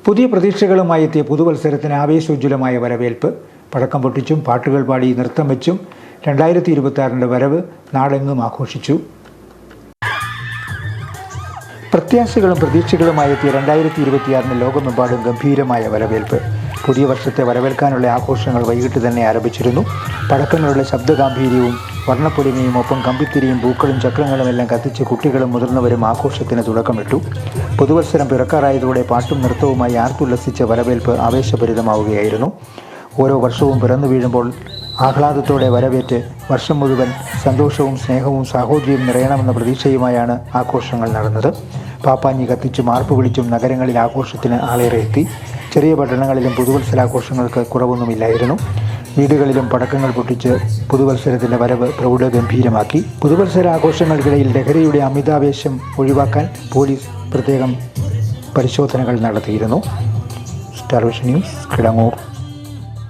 പുതിയ പ്രതീക്ഷകളുമായി എത്തിയ പുതുവത്സരത്തിന് ആവേശോജ്വലമായ വരവേൽപ്പ്. പടക്കം പൊട്ടിച്ചും പാട്ടുകൾ പാടി നൃത്തം വെച്ചും 2026 വരവ് നാടെങ്ങും ആഘോഷിച്ചു. പ്രത്യാശകളും പ്രതീക്ഷകളുമായി എത്തിയ 2026 ലോകമെമ്പാടും ഗംഭീരമായ വരവേൽപ്പ്. പുതിയ വർഷത്തെ വരവേൽക്കാനുള്ള ആഘോഷങ്ങൾ വൈകിട്ട് തന്നെ ആരംഭിച്ചിരുന്നു. പടക്കങ്ങളുടെ ശബ്ദഗാംഭീര്യവും വർണ്ണപ്പൊലിമയും ഒപ്പം കമ്പിത്തിരിയും പൂക്കളും ചക്രങ്ങളും എല്ലാം കത്തിച്ച് കുട്ടികളും മുതിർന്നവരും ആഘോഷത്തിന് തുടക്കമിട്ടു. പുതുവത്സരം പിറക്കാറായതോടെ പാട്ടും നൃത്തവുമായി ആർത്തുല്ലസിച്ച വരവേൽപ്പ് ആവേശഭരിതമാവുകയായിരുന്നു. ഓരോ വർഷവും പിറന്നു വീഴുമ്പോൾ ആഹ്ലാദത്തോടെ വരവേറ്റ് വർഷം മുഴുവൻ സന്തോഷവും സ്നേഹവും സാഹോദര്യവും നിറയണമെന്ന പ്രതീക്ഷയുമായാണ് ആഘോഷങ്ങൾ നടന്നത്. പാപ്പാഞ്ഞി കത്തിച്ചും ആർപ്പ് വിളിച്ചും നഗരങ്ങളിൽ ആഘോഷത്തിന് ആളേറെ എത്തി. ചെറിയ പട്ടണങ്ങളിലും പുതുവത്സരാഘോഷങ്ങൾക്ക് കുറവൊന്നുമില്ലായിരുന്നു. വീടുകളിലും പടക്കങ്ങൾ പൊട്ടിച്ച് പുതുവത്സരത്തിൻ്റെ വരവ് പ്രൗഢഗംഭീരമാക്കി. പുതുവത്സരാഘോഷങ്ങൾക്കിടയിൽ ലഹരിയുടെ അമിതാവേശം ഒഴിവാക്കാൻ പോലീസ് പ്രത്യേകം പരിശോധനകൾ നടത്തിയിരുന്നു. Star vision news, Kidangoor.